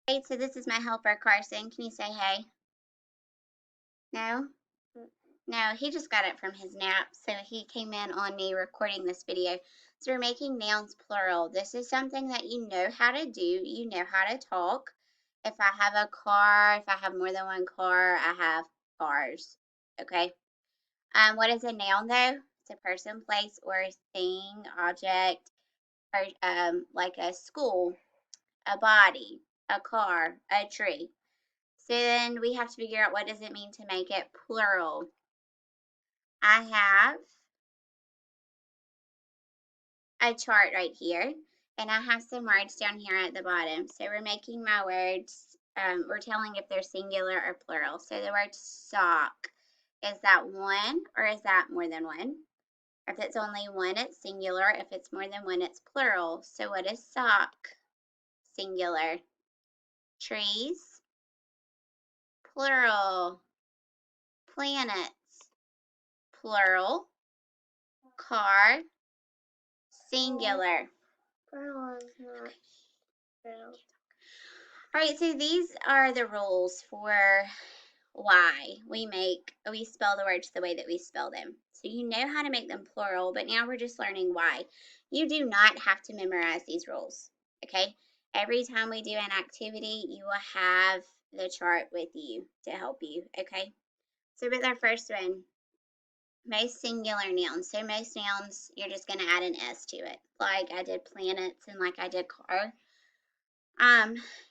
Right, so this is my helper, Carson. Can you say hey? No? No, he just got up from his nap, so he came in on me recording this video. So we're making nouns plural. This is something that you know how to do. You know how to talk. If I have a car, if I have more than one car, I have cars. Okay? What is a noun though? It's a person, place, or thing, object, or like a school, a body, a car, a tree. So then we have to figure out what does it mean to make it plural. I have a chart right here, and I have some words down here at the bottom. So we're making my words, we're telling if they're singular or plural. So the word sock, is that one or is that more than one? If it's only one, it's singular. If it's more than one, it's plural. So what is sock? Singular. Trees, plural. Planets, plural. Car, singular. Plural is not plural. All right, so these are the rules for why we spell the words the way that we spell them. So you know how to make them plural, but now we're just learning why. You do not have to memorize these rules, okay? Every time we do an activity, you will have the chart with you to help you, okay? So with our first one, most singular nouns. So most nouns, you're just going to add an S to it, like I did planets and like I did car.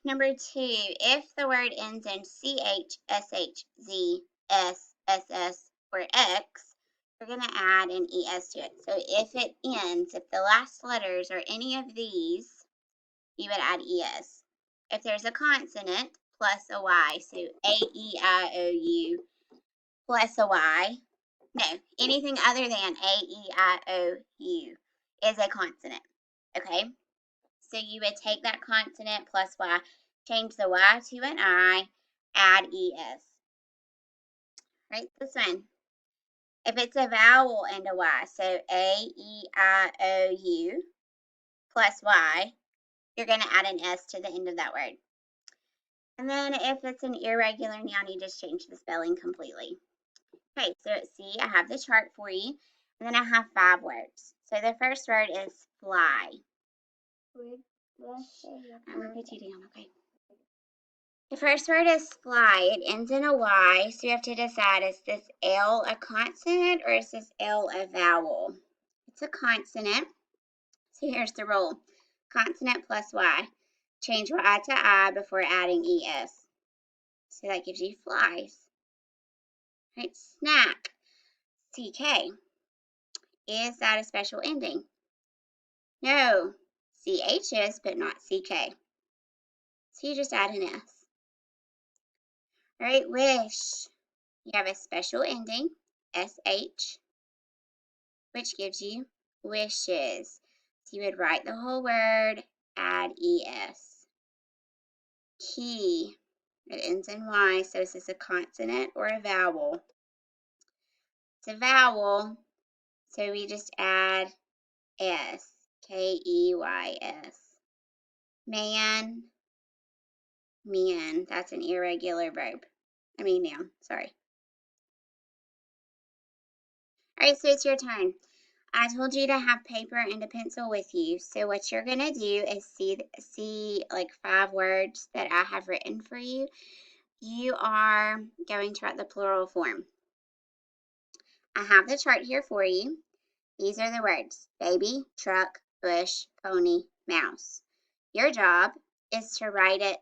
Number two, if the word ends in CH, SH, Z, S, SS, or X, we're going to add an ES to it. So if it ends, if the last letters are any of these, you would add ES. If there's a consonant plus a Y, so A-E-I-O-U plus a Y, no, anything other than A-E-I-O-U is a consonant, okay? So you would take that consonant plus Y, change the Y to an I, add ES. Right, this one. If it's a vowel and a Y, so A-E-I-O-U plus Y, you're going to add an S to the end of that word. And then if it's an irregular noun, you just change the spelling completely. Okay, so at C, I have the chart for you, and then I have 5 words. So the first word is fly. I'm going to put you down, okay? The first word is fly. It ends in a Y, so you have to decide, is this L a consonant or is this L a vowel? It's a consonant. So here's the rule. Consonant plus Y. Change Y to I before adding ES. So that gives you flies. Right, snack. CK. Is that a special ending? No. CH is, but not CK. So you just add an S. All right, wish. You have a special ending, SH, which gives you wishes. So you would write the whole word, add ES. Key. It ends in Y, so is this a consonant or a vowel? It's a vowel, so we just add S, K-E-Y-S. Man, men, that's an irregular verb. Noun, sorry. All right, so it's your turn. I told you to have paper and a pencil with you. So what you're going to do is see like 5 words that I have written for you. You are going to write the plural form. I have the chart here for you. These are the words: baby, truck, bush, pony, mouse. Your job is to write it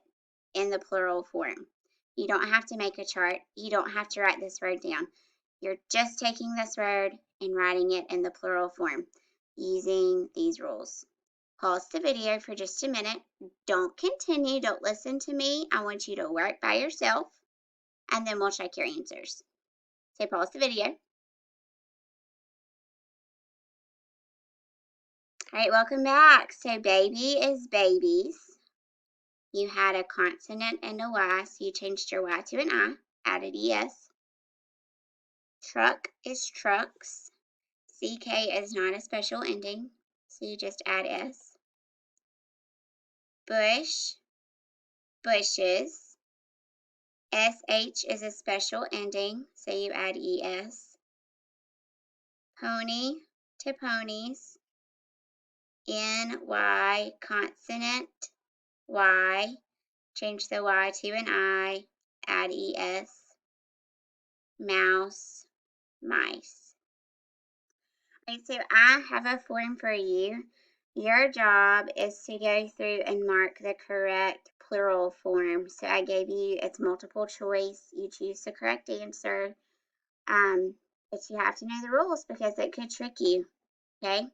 in the plural form. You don't have to make a chart. You don't have to write this word down. You're just taking this word and writing it in the plural form using these rules. Pause the video for just a minute. Don't continue. Don't listen to me. I want you to work by yourself, and then we'll check your answers. So pause the video. All right, welcome back. So baby is babies. You had a consonant and a Y, so you changed your Y to an I, added ES. Truck is trucks. CK is not a special ending, so you just add S. Bush, bushes. SH is a special ending, so you add ES. Pony to ponies. NY consonant Y. Change the Y to an I, add ES. Mouse, mice. Okay, so I have a form for you. Your job is to go through and mark the correct plural form. So I gave you, it's multiple choice. You choose the correct answer. But you have to know the rules because it could trick you. Okay?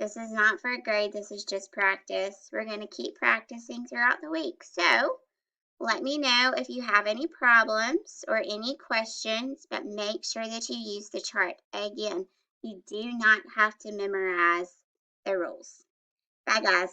This is not for a grade. This is just practice. We're going to keep practicing throughout the week. So let me know if you have any problems or any questions, but make sure that you use the chart. Again, you do not have to memorize the rules. Bye, guys.